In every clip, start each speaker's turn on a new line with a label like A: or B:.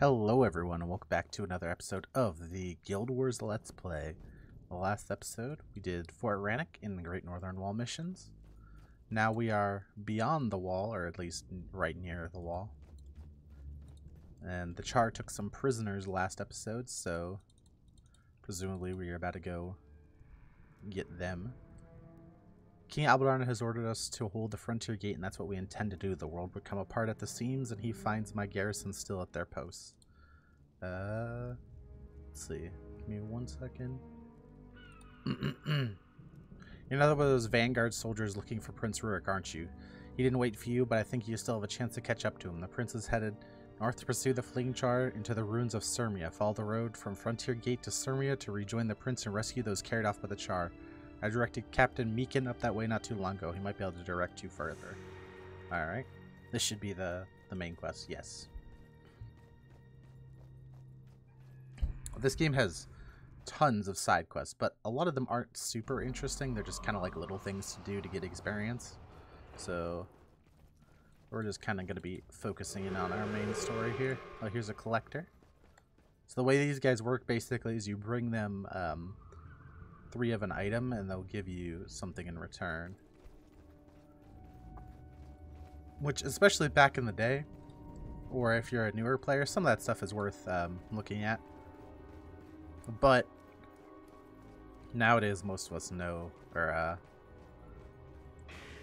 A: Hello everyone and welcome back to another episode of the Guild Wars Let's Play. The last episode we did Fort Rannoch in the Great Northern Wall missions. Now we are beyond the wall, or at least right near the wall. And the Charr took some prisoners last episode, so presumably we are about to go get them. King Alberarn has ordered us to hold the frontier gate, and that's what we intend to do. The world would come apart at the seams, and he finds my garrison still at their posts. Let's see. Give me 1 second. You're another one of those Vanguard soldiers looking for Prince Rurik, aren't you? He didn't wait for you, but I think you still have a chance to catch up to him. The prince is headed north to pursue the fleeing Charr into the ruins of Sirmia. Follow the road from Frontier Gate to Sirmia to rejoin the prince and rescue those carried off by the Charr. I directed Captain Meekin up that way not too long ago. He might be able to direct you further. Alright. This should be the main quest, yes. This game has tons of side quests, but a lot of them aren't super interesting. They're just kind of like little things to do to get experience. So we're just kind of going to be focusing in on our main story here. Oh, here's a collector. So the way these guys work basically is you bring them 3 of an item and they'll give you something in return. Which, especially back in the day, or if you're a newer player, some of that stuff is worth looking at. But nowadays most of us know, or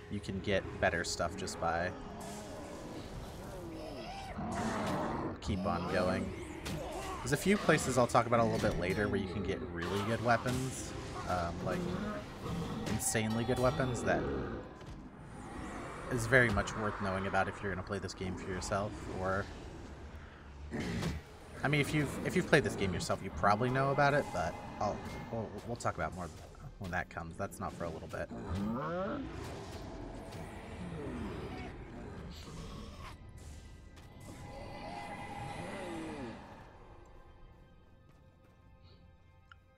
A: you can get better stuff just by keep on going. There's a few places I'll talk about a little bit later where you can get really good weapons, like insanely good weapons that is very much worth knowing about if you're going to play this game for yourself. Or I mean, if you've played this game yourself, you probably know about it, but we'll talk about more when that comes. That's not for a little bit.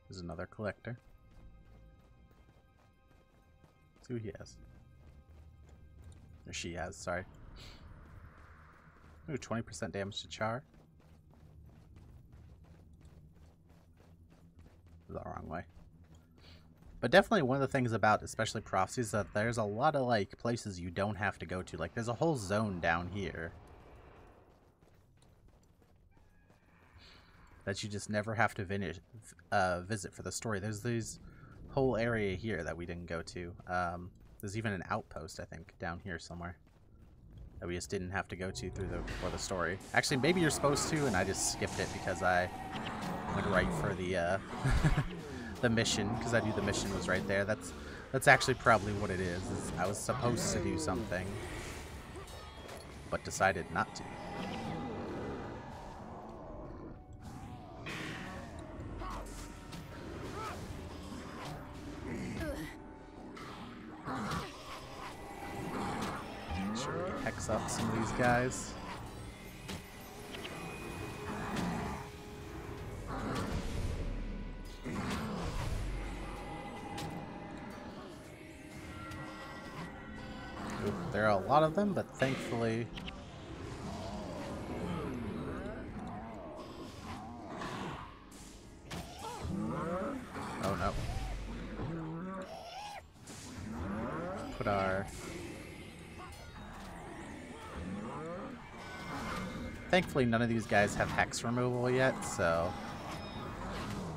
A: There's another collector. Let's see who he has. Or she has, sorry. Ooh, 20% damage to Charr. The wrong way. But definitely one of the things about especially Prophecies is that there's a lot of like places you don't have to go to. Like there's a whole zone down here that you just never have to visit for the story. There's this whole area here that we didn't go to. There's even an outpost, I think, down here somewhere that we just didn't have to go to for the story. Actually, maybe you're supposed to, and I just skipped it because I went right for the the mission, because I knew the mission was right there. That's actually probably what it is I was supposed to do something, but decided not to. Up some of these guys. Ooh, there are a lot of them, but thankfully oh no. Put our Thankfully, none of these guys have hex removal yet, so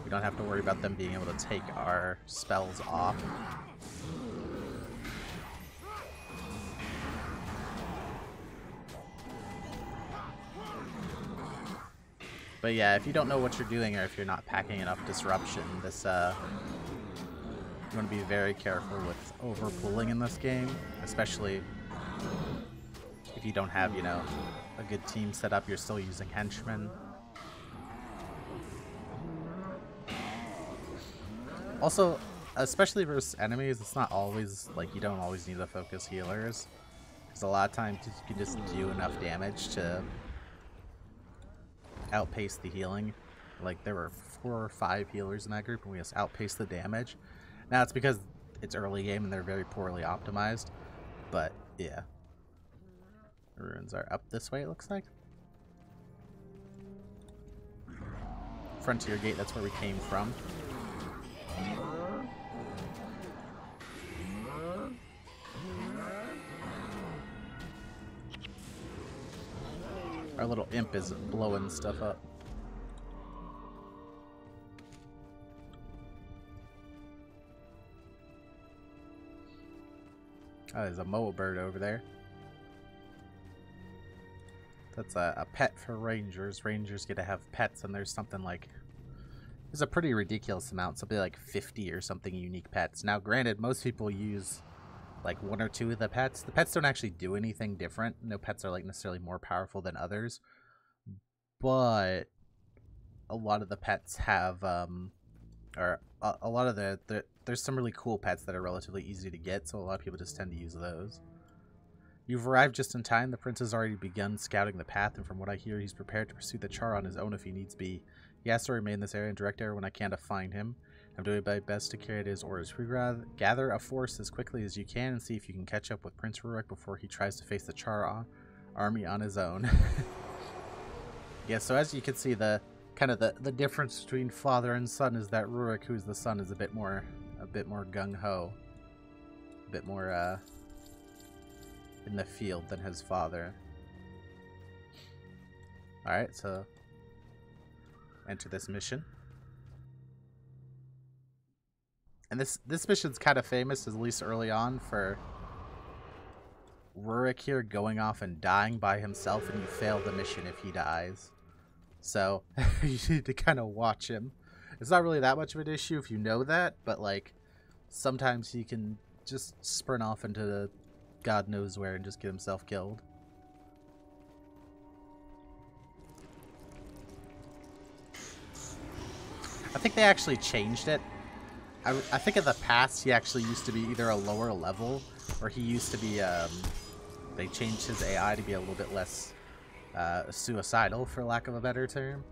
A: we don't have to worry about them being able to take our spells off. But yeah, if you don't know what you're doing, or if you're not packing enough disruption, this you want to be very careful with overpulling in this game, especially if you don't have, you know, a good team set up. You're still using henchmen. Also, especially versus enemies, it's not always like you don't always need to focus healers, because a lot of times you can just do enough damage to outpace the healing. Like there were 4 or 5 healers in that group and we just outpaced the damage. Now it's because it's early game and they're very poorly optimized, but yeah. Ruins are up this way, it looks like. Frontier Gate, that's where we came from. Our little imp is blowing stuff up. Oh, there's a moa bird over there. That's a pet for rangers. Rangers get to have pets, and there's something like... There's a pretty ridiculous amount, something like 50 or something unique pets. Now, granted, most people use like 1 or 2 of the pets. The pets don't actually do anything different. No pets are like necessarily more powerful than others. But a lot of the pets have, or a lot of there's some really cool pets that are relatively easy to get, so a lot of people just tend to use those. You've arrived just in time. The prince has already begun scouting the path, and from what I hear, he's prepared to pursue the Charr on his own if he needs be. He has to remain in this area and direct error when I can to find him. I'm doing my best to carry out his orders. Gather a force as quickly as you can and see if you can catch up with Prince Rurik before he tries to face the Charr army on his own. Yeah, so as you can see, the difference between father and son is that Rurik, who's the son, is a bit more gung-ho, a bit more in the field than his father. All right, so enter this mission. And this mission's kind of famous, at least early on, for Rurik here going off and dying by himself, and you fail the mission if he dies. So you need to kind of watch him. It's not really that much of an issue if you know that, but like sometimes he can just sprint off into the God knows where and just get himself killed. I think they actually changed it. I think in the past he actually used to be either a lower level, or he used to be, they changed his AI to be a little bit less suicidal, for lack of a better term.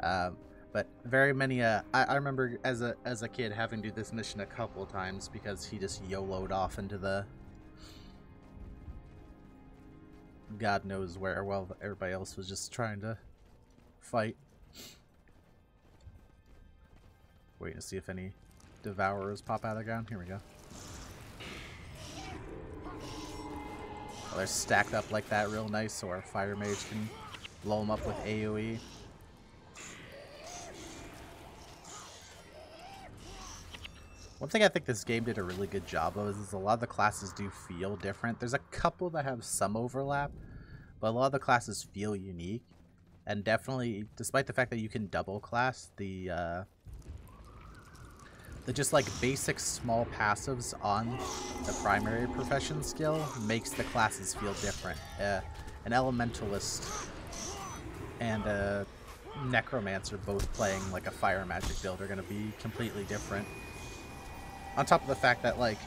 A: But very many, I remember as a kid having to do this mission a couple of times because he just YOLO'd off into the God knows where, while everybody else was just trying to fight. Waiting to see if any Devourers pop out of the ground. Here we go. Well, they're stacked up like that real nice, so our Fire Mage can blow them up with AoE. One thing I think this game did a really good job of is a lot of the classes do feel different. There's a couple that have some overlap, but a lot of the classes feel unique. And definitely, despite the fact that you can double class, the just like basic small passives on the primary profession skill makes the classes feel different. An Elementalist and a Necromancer both playing like a fire magic build are going to be completely different. On top of the fact that like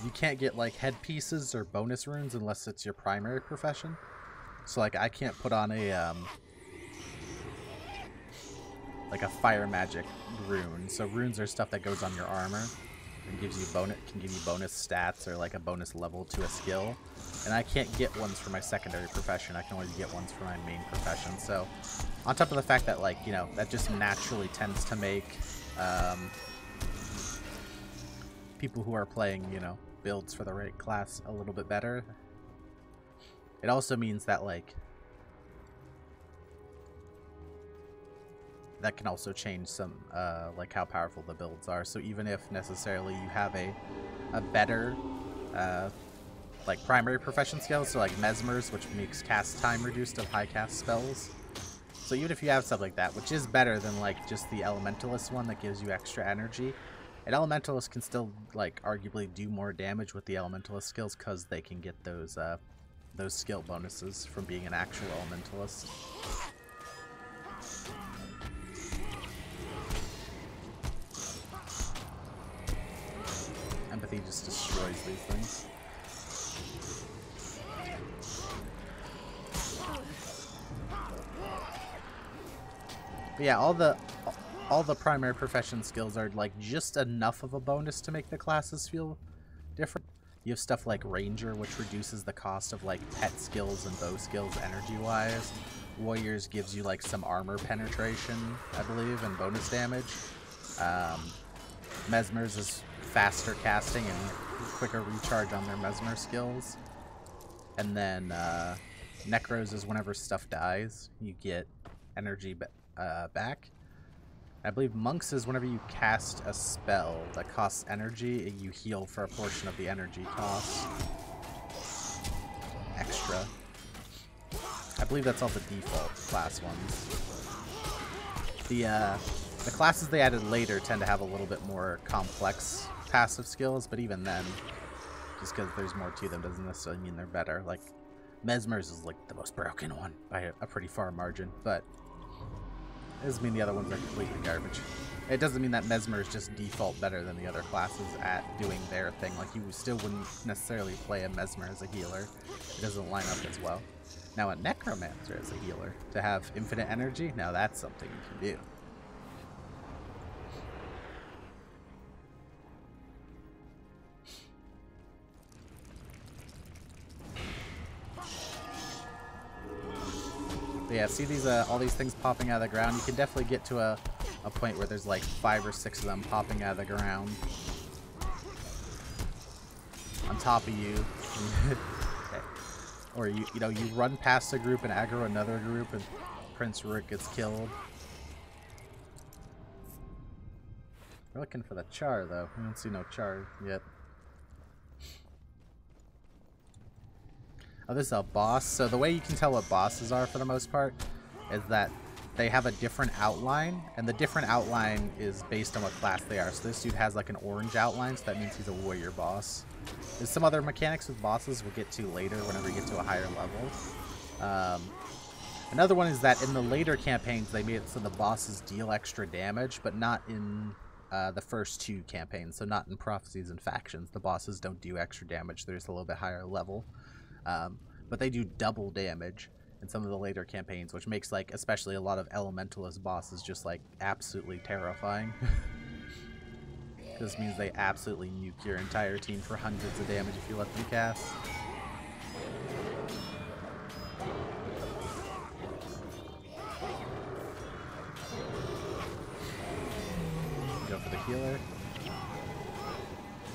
A: you can't get like headpieces or bonus runes unless it's your primary profession. So like I can't put on a like a fire magic rune. So runes are stuff that goes on your armor and gives you can give you bonus stats or like a bonus level to a skill. And I can't get ones for my secondary profession. I can only get ones for my main profession. So on top of the fact that like, you know, that just naturally tends to make people who are playing, you know, builds for the right class a little bit better. It also means that like that can also change some like how powerful the builds are. So even if necessarily you have a better like primary profession skill, so like Mesmers, which makes cast time reduced of high cast spells. So even if you have stuff like that, which is better than like just the Elementalist one that gives you extra energy, an Elementalist can still like arguably do more damage with the Elementalist skills because they can get those skill bonuses from being an actual Elementalist. Empathy just destroys these things. But yeah, all the primary profession skills are like just enough of a bonus to make the classes feel different. You have stuff like Ranger, which reduces the cost of like pet skills and bow skills energy-wise. Warriors gives you like some armor penetration, I believe, and bonus damage. Mesmers is faster casting and quicker recharge on their Mesmer skills. And then Necros is whenever stuff dies, you get energy back. I believe Monks is whenever you cast a spell that costs energy, you heal for a portion of the energy cost. Extra. I believe that's all the default class ones. The classes they added later tend to have a little bit more complex passive skills, but even then, just because there's more to them doesn't necessarily mean they're better. Like, Mesmer's is like the most broken one by a pretty far margin, but it doesn't mean the other ones are completely garbage. It doesn't mean that Mesmer is just default better than the other classes at doing their thing. Like, you still wouldn't necessarily play a Mesmer as a healer. It doesn't line up as well. Now, a Necromancer as a healer, to have infinite energy, now that's something you can do. But yeah, see these all these things popping out of the ground? You can definitely get to a point where there's like 5 or 6 of them popping out of the ground on top of you. Okay. Or you know, you run past a group and aggro another group and Prince Rurik gets killed. We're looking for the Charr though. We don't see no Charr yet. Oh, this is a boss. So the way you can tell what bosses are for the most part is that they have a different outline, and the different outline is based on what class they are. So this dude has like an orange outline, so that means he's a warrior boss. There's some other mechanics with bosses we'll get to later whenever we get to a higher level. Another one is that in the later campaigns they made it so the bosses deal extra damage, but not in the first 2 campaigns. So not in Prophecies and Factions. The bosses don't do extra damage. They're just a little bit higher level. But they do double damage in some of the later campaigns, which makes, like, especially a lot of elementalist bosses just, like, absolutely terrifying. This means they absolutely nuke your entire team for hundreds of damage if you let them cast. Go for the healer.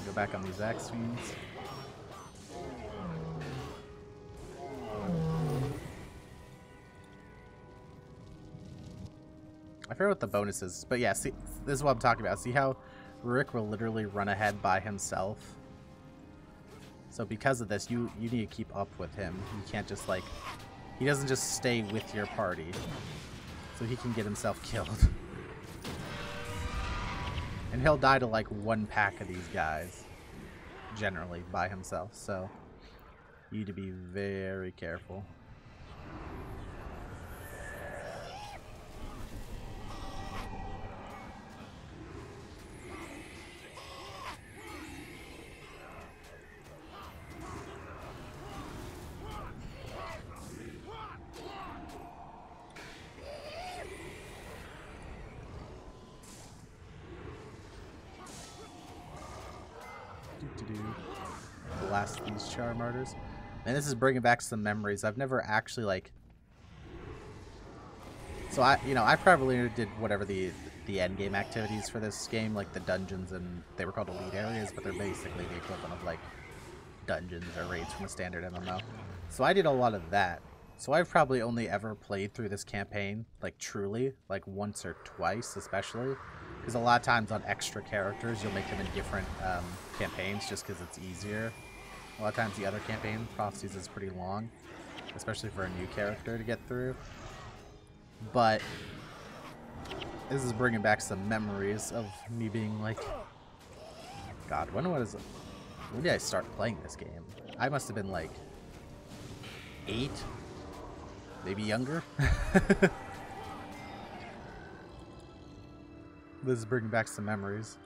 A: Go back on these Axe Fiends. I forget what the bonus is, but yeah, see, this is what I'm talking about. See how Rurik will literally run ahead by himself? So because of this, you need to keep up with him. You can't just, like, he doesn't just stay with your party, so he can get himself killed. And he'll die to, like, 1 pack of these guys, generally, by himself, so you need to be very careful. Blast these Charr martyrs. And this is bringing back some memories. I've never actually, like, so I probably did whatever the end game activities for this game, like the dungeons, and they were called elite areas, but they're basically the equivalent of like dungeons or raids from a standard MMO. So I did a lot of that. So I've probably only ever played through this campaign, like truly, like once or twice, especially. Because a lot of times on extra characters, you'll make them in different campaigns just because it's easier. A lot of times the other campaign, Prophecies, is pretty long, especially for a new character to get through. But this is bringing back some memories of me being like, God, when did I start playing this game? I must have been like 8, maybe younger. This is bringing back some memories.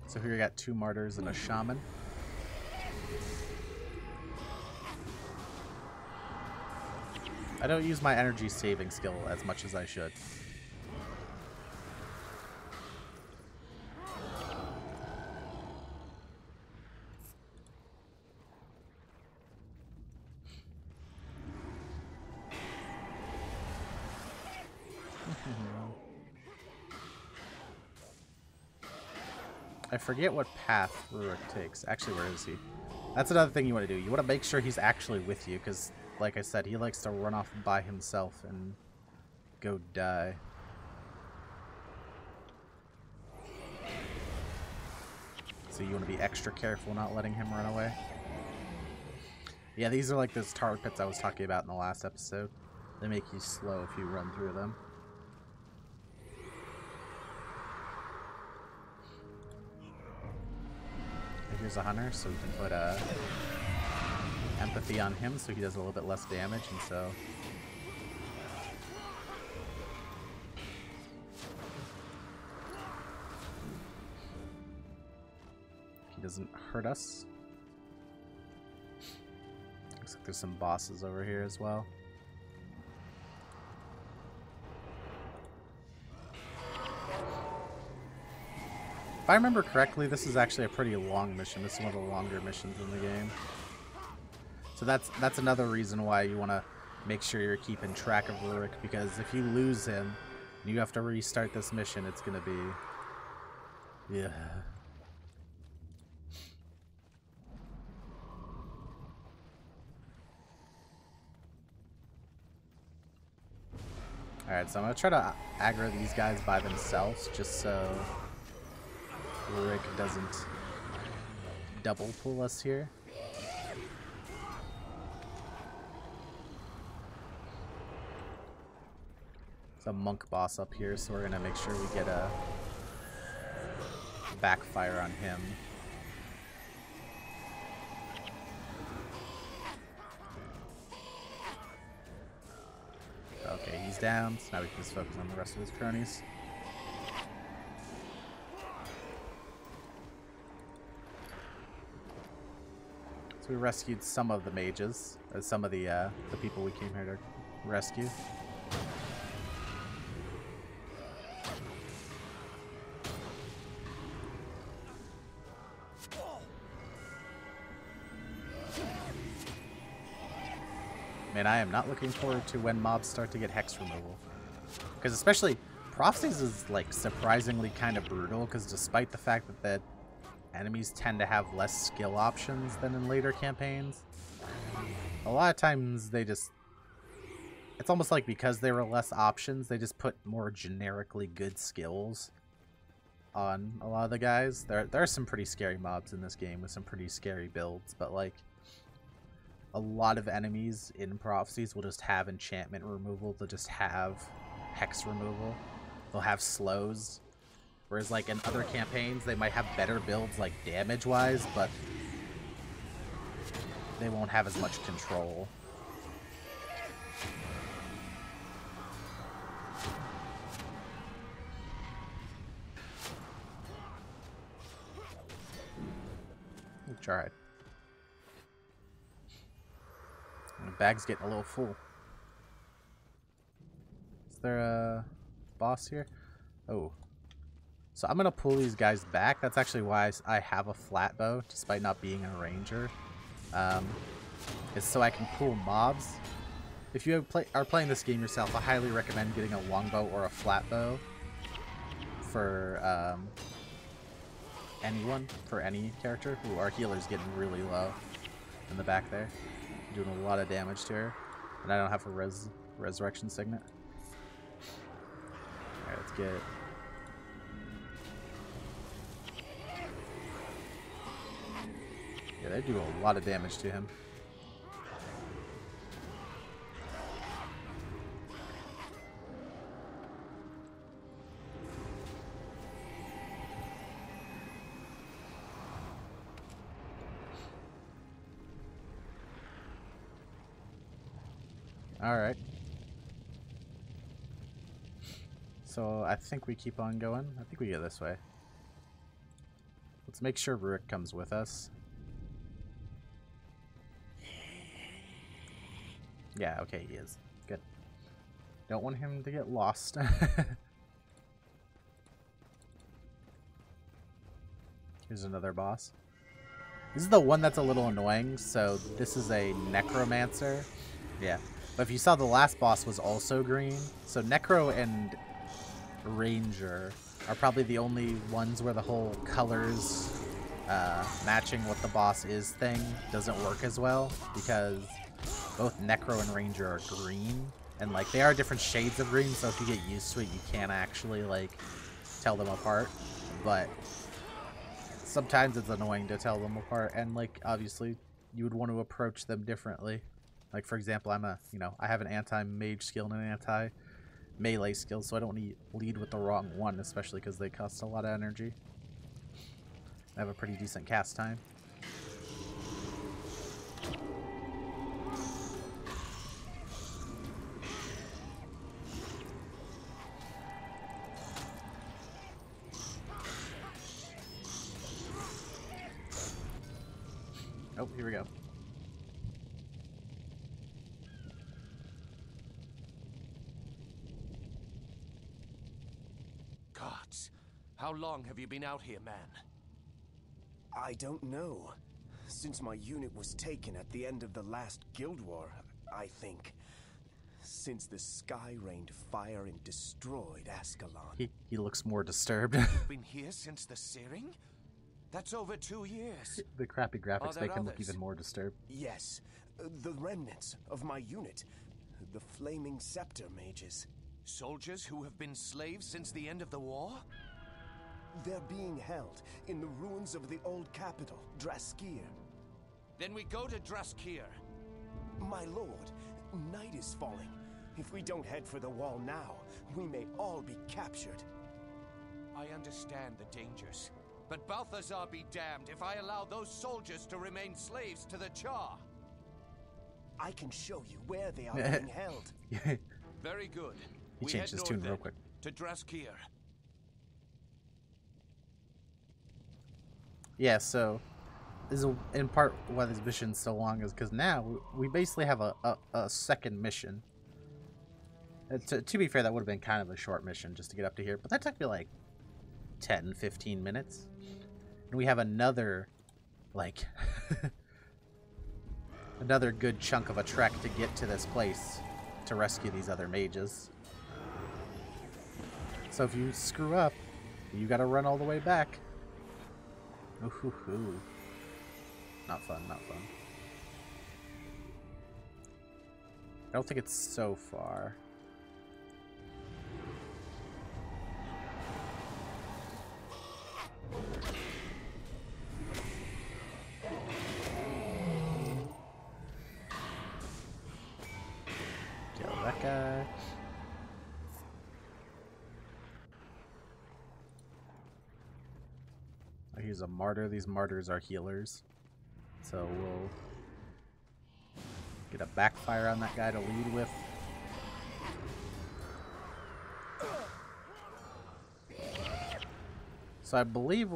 A: So here we got 2 martyrs and a shaman. I don't use my energy saving skill as much as I should. I forget what path Rurik takes. Actually, where is he? That's another thing you want to do. You want to make sure he's actually with you, because, like I said, he likes to run off by himself and go die. So you want to be extra careful not letting him run away. Yeah, these are like those tar pits I was talking about in the last episode. They make you slow if you run through them. Here's a hunter, so we can put empathy on him so he does a little bit less damage, and so he doesn't hurt us. Looks like there's some bosses over here as well. If I remember correctly, this is actually a pretty long mission. This is one of the longer missions in the game. So that's another reason why you want to make sure you're keeping track of Rurik, because if you lose him and you have to restart this mission, it's going to be... yeah. Alright, so I'm going to try to aggro these guys by themselves, just so Rurik doesn't double pull us here. There's a monk boss up here, so we're going to make sure we get a backfire on him. Okay, he's down, so now we can just focus on the rest of his cronies. So we rescued some of the mages, or some of the people we came here to rescue. Man, I am not looking forward to when mobs start to get hex removal. Because especially, Prophecies is like surprisingly kind of brutal, because despite the fact that the enemies tend to have less skill options than in later campaigns, a lot of times they just... it's almost like because there were less options, they just put more generically good skills on a lot of the guys. There are some pretty scary mobs in this game with some pretty scary builds, but like... a lot of enemies in Prophecies will just have enchantment removal. They'll just have hex removal. They'll have slows. Whereas like in other campaigns, they might have better builds like damage-wise, but they won't have as much control. Charr. The bag's getting a little full. Is there a boss here? Oh. So I'm going to pull these guys back. That's actually why I have a flat bow, despite not being a ranger. Is so I can pull mobs. If you are playing this game yourself, I highly recommend getting a longbow or a flat bow for anyone, for any character. Ooh, our healer's getting really low in the back there. Doing a lot of damage to her. And I don't have a resurrection signet. Alright, let's get it. Yeah, they do a lot of damage to him. Alright. So I think we keep on going. I think we go this way. Let's make sure Rurik comes with us. Yeah, okay, he is. Good. Don't want him to get lost. Here's another boss. This is the one that's a little annoying. So this is a necromancer. Yeah. But if you saw, the last boss was also green. So Necro and Ranger are probably the only ones where the whole colors matching what the boss is thing doesn't work as well, because both Necro and Ranger are green, and like they are different shades of green, so if you get used to it you can actually like tell them apart, but sometimes it's annoying to tell them apart, and like obviously you would want to approach them differently. Like for example, I have an anti-mage skill and an anti-melee skill, so I don't need lead with the wrong one, especially because they cost a lot of energy. I have a pretty decent cast time. Oh, here we go.
B: Gods, how long have you been out here, man?
C: I don't know. Since my unit was taken at the end of the last Guild War, I think. Since the sky rained fire and destroyed Ascalon.
A: He looks more disturbed.
B: You've been here since the searing? That's over 2 years.
A: The crappy graphics make him look
B: others?
A: even more disturbed.
C: Yes, the remnants of my unit. The Flaming Scepter mages.
B: Soldiers who have been slaves since the end of the war?
C: They're being held in the ruins of the old capital, Draskir.
B: Then we go to Draskir.
C: My lord, night is falling. If we don't head for the wall now, we may all be captured.
B: I understand the dangers, but Balthazar be damned if I allow those soldiers to remain slaves to the Charr.
C: I can show you where they are being held.
B: Very good.
A: He
B: We
A: changed
B: head
A: his tune
B: north
A: real
B: then,
A: quick.
B: to Draskir.
A: Yeah, so this is in part why this mission's so long, is because now we basically have a second mission. To be fair, that would have been kind of a short mission just to get up to here, but that took me like 10-15 minutes. And we have another, like, another good chunk of a trek to get to this place to rescue these other mages. So if you screw up, you gotta run all the way back. Ooh. Not fun, not fun. I don't think it's so far. Kill that guy. He's a martyr. These martyrs are healers. So we'll get a backfire on that guy to lead with. So I believe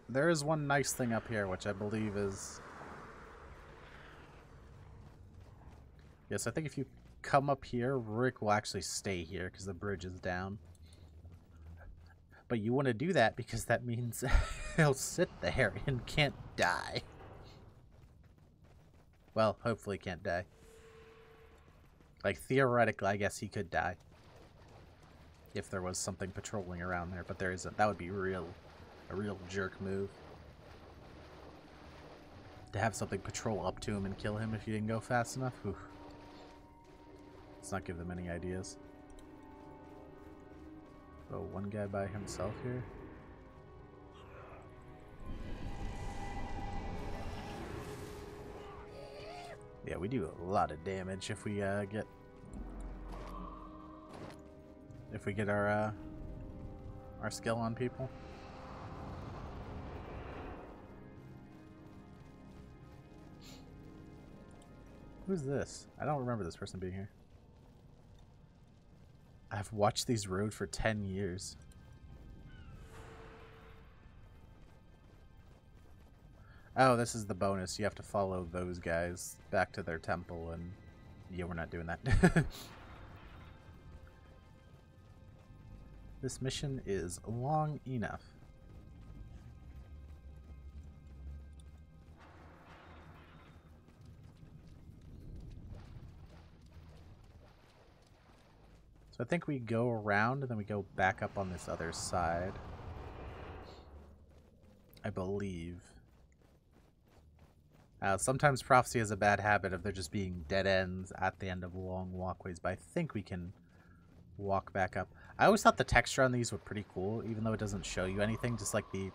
A: there is one nice thing up here, which I believe is... Yes, I think if you come up here, Rick will actually stay here because the bridge is down. But you want to do that because that means he'll sit there and can't die. Well, hopefully can't die. Like, theoretically, I guess he could die. If there was something patrolling around there, but there isn't. That would be a real jerk move. To have something patrol up to him and kill him if you didn't go fast enough. Oof. Let's not give them any ideas. Oh, one guy by himself here. Yeah, we do a lot of damage if we get our skill on people. Who's this? I don't remember this person being here. I've watched these road for 10 years. Oh, this is the bonus. You have to follow those guys back to their temple, and yeah, we're not doing that. This mission is long enough. So So I think we go around and then we go back up on this other side. I believe. Sometimes Prophecy has a bad habit of there just being dead ends at the end of long walkways, but I think we can walk back up. I always thought the texture on these were pretty cool, even though it doesn't show you anything, just like the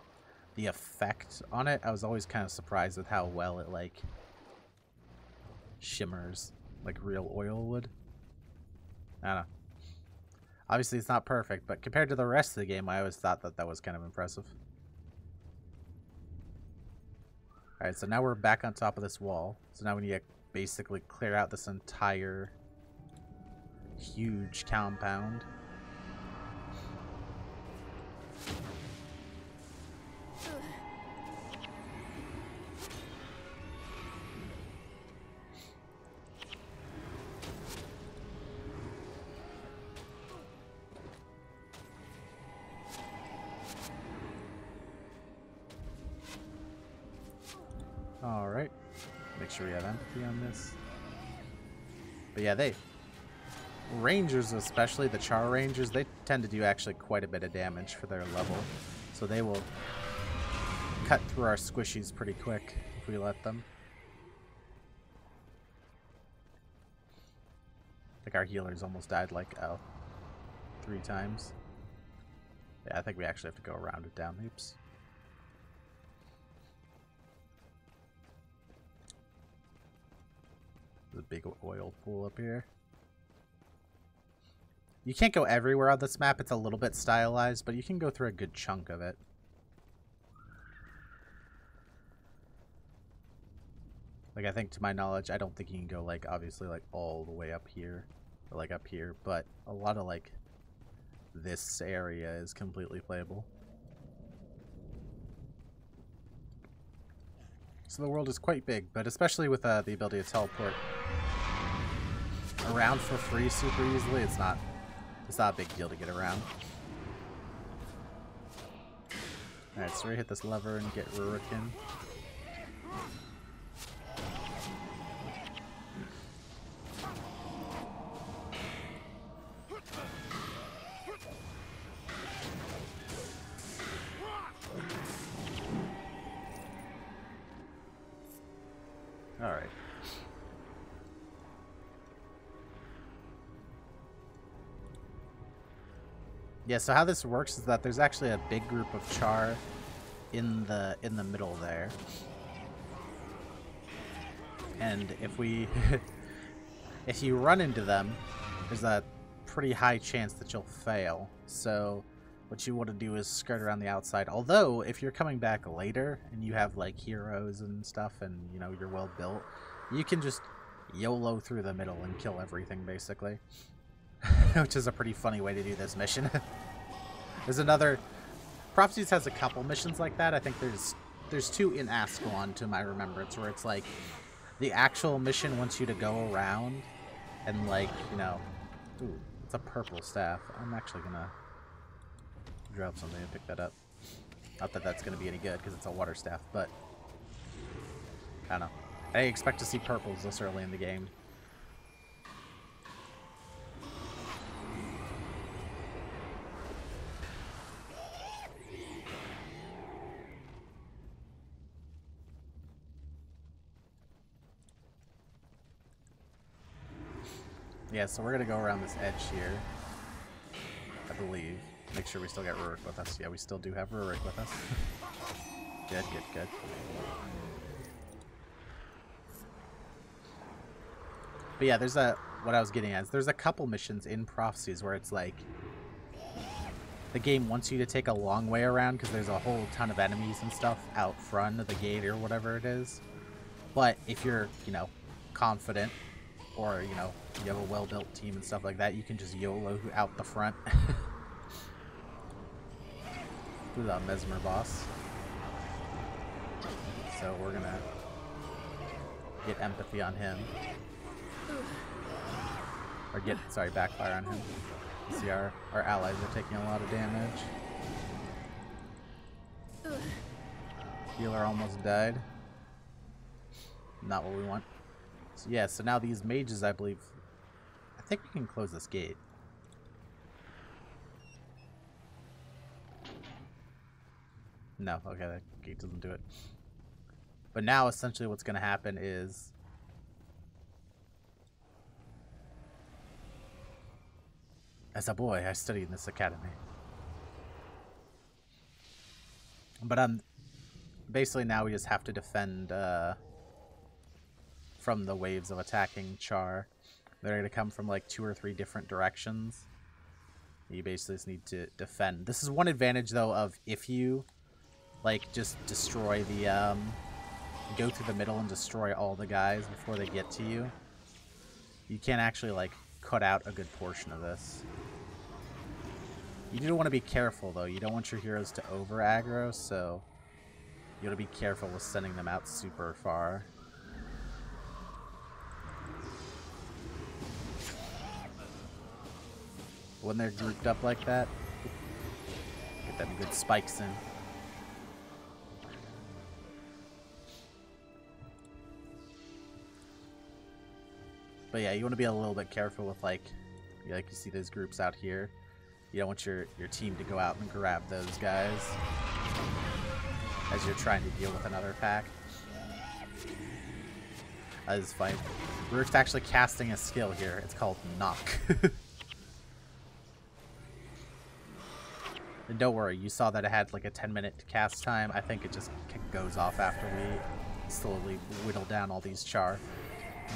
A: effect on it. I was always kind of surprised with how well it like shimmers like real oil would. I don't know. Obviously it's not perfect, but compared to the rest of the game, I always thought that that was kind of impressive. Alright, so now we're back on top of this wall. So now we need to basically clear out this entire huge compound. Alright. Make sure we have empathy on this. But yeah, Rangers, especially the Charr Rangers, they tend to do actually quite a bit of damage for their level. So they will cut through our squishies pretty quick if we let them. I think our healers almost died like, 3 times. Yeah, I think we actually have to go around it down. Oops. There's a big oil pool up here. You can't go everywhere on this map. It's a little bit stylized, but you can go through a good chunk of it. Like, I think to my knowledge, I don't think you can go, like, obviously, like, all the way up here. Or, like, up here. But a lot of, like, this area is completely playable. So the world is quite big, but especially with the ability to teleport around for free super easily, it's not a big deal to get around. Alright, so we hit this lever and get Ruriken. Alright. Yeah, so how this works is that there's actually a big group of Charr in the middle there. And if we if you run into them, there's a pretty high chance that you'll fail. So what you want to do is skirt around the outside. Although if you're coming back later and you have like heroes and stuff and you know you're well built, you can just YOLO through the middle and kill everything basically. Which is a pretty funny way to do this mission. There's another... Prophecies has a couple missions like that. I think there's 2 in Ascalon to my remembrance, where it's like the actual mission wants you to go around and like, you know... Ooh, it's a purple staff. I'm actually gonna drop something and pick that up. Not that that's gonna be any good because it's a water staff, but... I don't know. I expect to see purples this early in the game. Yeah, so we're gonna go around this edge here, I believe. Make sure we still get Rurik with us. Yeah, we still do have Rurik with us. Good, good, good. But yeah, what I was getting at is there's a couple missions in Prophecies where it's like the game wants you to take a long way around because there's a whole ton of enemies and stuff out front of the gate or whatever it is. But if you're, you know, confident, or, you know, you have a well-built team and stuff like that, you can just YOLO out the front. Through that Mesmer boss. So we're gonna get empathy on him. Or get, sorry, backfire on him. You see our allies are taking a lot of damage. Healer almost died. Not what we want. So yeah, so now these mages, I believe... I think we can close this gate. No, okay, that gate doesn't do it. But now, essentially, what's going to happen is... As a boy, I studied in this academy. But basically now we just have to defend from the waves of attacking Charr. They're going to come from like 2 or 3 different directions. You basically just need to defend. This is one advantage, though, of if you like just destroy the go through the middle and destroy all the guys before they get to you. You can actually like cut out a good portion of this. You do want to be careful, though. You don't want your heroes to over aggro, so you gotta be careful with sending them out super far. When they're grouped up like that, get them good spikes in. But yeah, you want to be a little bit careful with like you see those groups out here. You don't want your team to go out and grab those guys as you're trying to deal with another pack. That is fine. We're actually casting a skill here. It's called Knock. And don't worry, you saw that it had like a 10-minute cast time. I think it just goes off after we slowly whittle down all these Charr.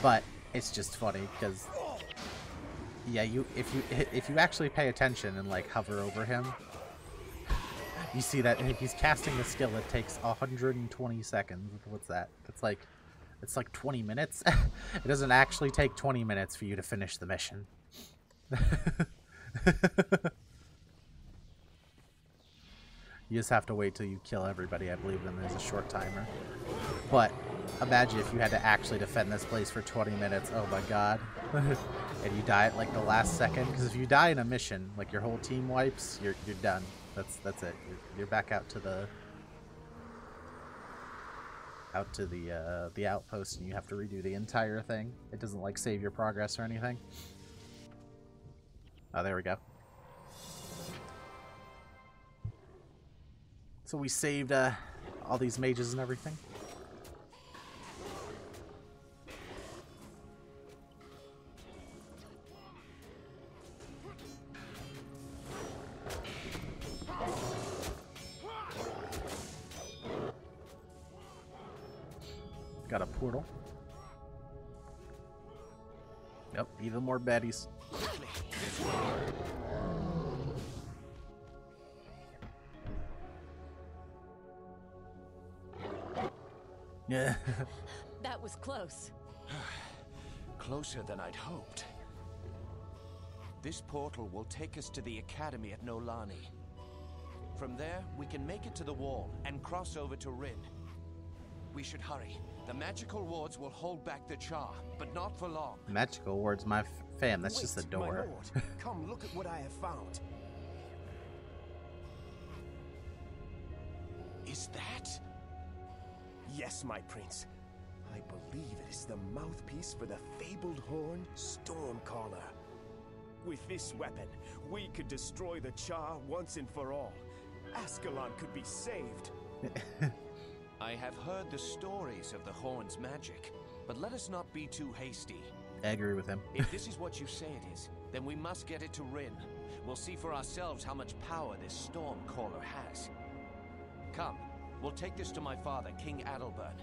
A: But it's just funny because yeah, if you actually pay attention and like hover over him, you see that if he's casting the skill, it takes 120 seconds. What's that? It's like 20 minutes. It doesn't actually take 20 minutes for you to finish the mission. You just have to wait till you kill everybody, I believe, then there's a short timer. But imagine if you had to actually defend this place for 20 minutes. Oh my god. And you die at like the last second. Because if you die in a mission, like your whole team wipes, you're done. That's it. You're back out to the outpost, and you have to redo the entire thing. It doesn't like save your progress or anything. Oh, there we go. So we saved all these mages and everything. Got a portal. Yep, even more baddies. Yeah.
D: That was close.
B: Closer than I'd hoped. This portal will take us to the academy at Nolani. From there, we can make it to the wall and cross over to Rin. We should hurry. The magical wards will hold back the Charr, but not for long.
A: Magical wards, my fam. That's just a door.
C: My lord. Come look at what I have found.
B: Is that?
C: Yes, my prince. I believe it is the mouthpiece for the fabled horn, Stormcaller. With this weapon, we could destroy the Charr once and for all. Ascalon could be saved.
B: I have heard the stories of the horn's magic, but let us not be too hasty.
A: I agree with him.
B: If this is what you say it is, then we must get it to Rin. We'll see for ourselves how much power this Stormcaller has. Come, we'll take this to my father, King Adalbert.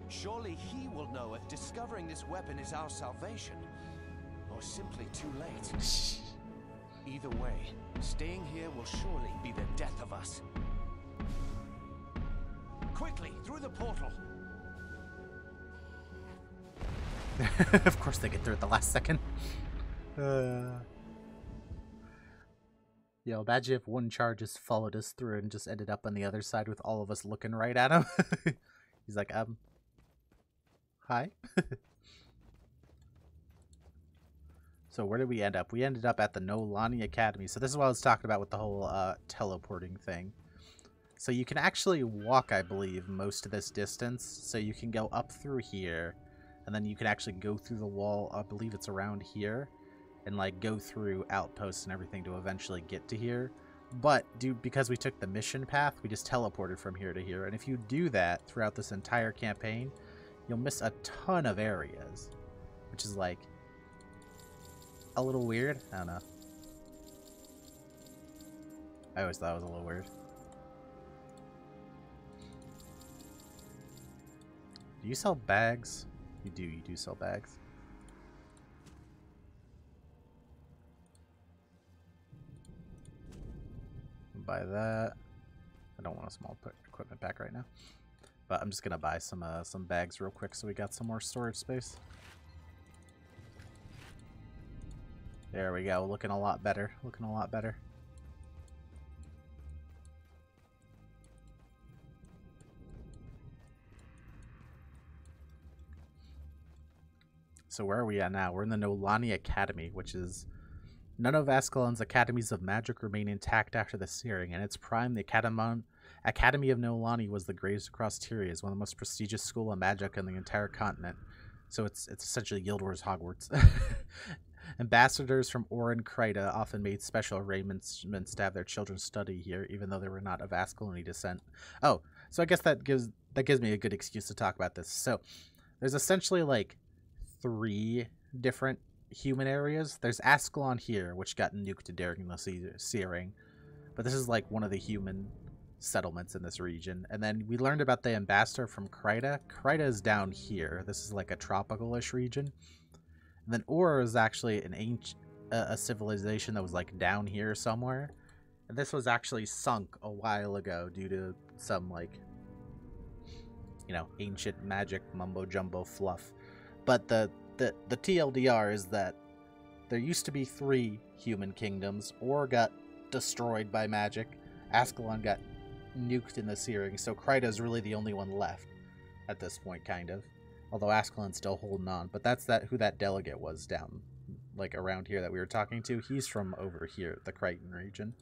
B: Surely he will know if discovering this weapon is our salvation, or simply too late. Either way, staying here will surely be the death of us. Quickly, through the portal!
A: Of course they get through at the last second. Yo, imagine if one Charr just followed us through and just ended up on the other side with all of us looking right at him. He's like, hi? So where did we end up? We ended up at the Nolani Academy. So this is what I was talking about with the whole teleporting thing. So you can actually walk, I believe, most of this distance. So you can go up through here, and then you can actually go through the wall. I believe it's around here, and like go through outposts and everything to eventually get to here. But because we took the mission path, we just teleported from here to here. And if you do that throughout this entire campaign, you'll miss a ton of areas, which is like a little weird. I don't know. I always thought it was a little weird. Do you sell bags? You do sell bags. Buy that. I don't want a small equipment pack right now, but I'm just gonna buy some bags real quick so we got some more storage space. There we go. Looking a lot better. Looking a lot better. So where are we at now? We're in the Nolani Academy, which is... None of Ascalon's academies of magic remain intact after the searing. In its prime, the Academy of Nolani was the greatest across Tyrius, one of the most prestigious school of magic on the entire continent. So it's essentially Guild Wars Hogwarts. Ambassadors from Orin Kryta often made special arrangements to have their children study here, even though they were not of Ascaloni descent. Oh, so I guess that gives me a good excuse to talk about this. So there's essentially like 3 different human areas. There's Ascalon here, which got nuked during the searing, but this is like one of the human settlements in this region. And then we learned about the ambassador from Kryta. Kryta is down here. This is like a tropical-ish region. And then Ur is actually an ancient a civilization that was like down here somewhere, and this was actually sunk a while ago due to some like, you know, ancient magic mumbo jumbo fluff. But the TLDR is that there used to be 3 human kingdoms. Ur got destroyed by magic. Ascalon got nuked in the searing, so Kryta is really the only one left at this point, kind of. Although Ascalon's still holding on. But that's who that delegate was down, like, around here that we were talking to. He's from over here, the Crichton region.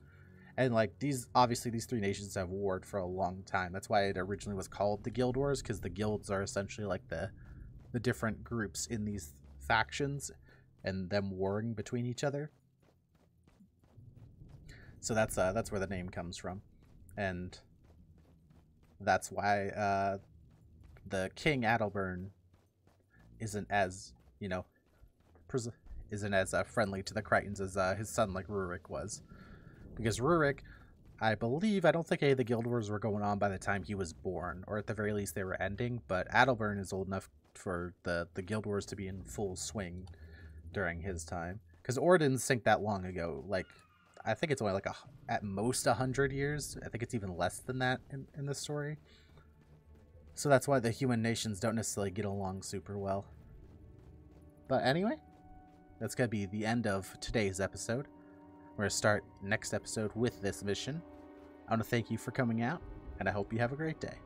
A: And, like, obviously these 3 nations have warred for a long time. That's why it originally was called the Guild Wars, because the guilds are essentially like the different groups in these factions and them warring between each other. So that's where the name comes from, and that's why the King Adalbern isn't as, you know, isn't as friendly to the Crichtons as his son like Rurik was, because Rurik, I don't think any of the Guild Wars were going on by the time he was born, or at the very least they were ending, but Adalbern is old enough for the Guild Wars to be in full swing during his time, because Ur didn't sink that long ago. Like, I think it's only like at most 100 years. I think it's even less than that in the story. So that's why the human nations don't necessarily get along super well. But anyway, that's gonna be the end of today's episode. We're gonna start next episode with this mission. I want to thank you for coming out, and I hope you have a great day.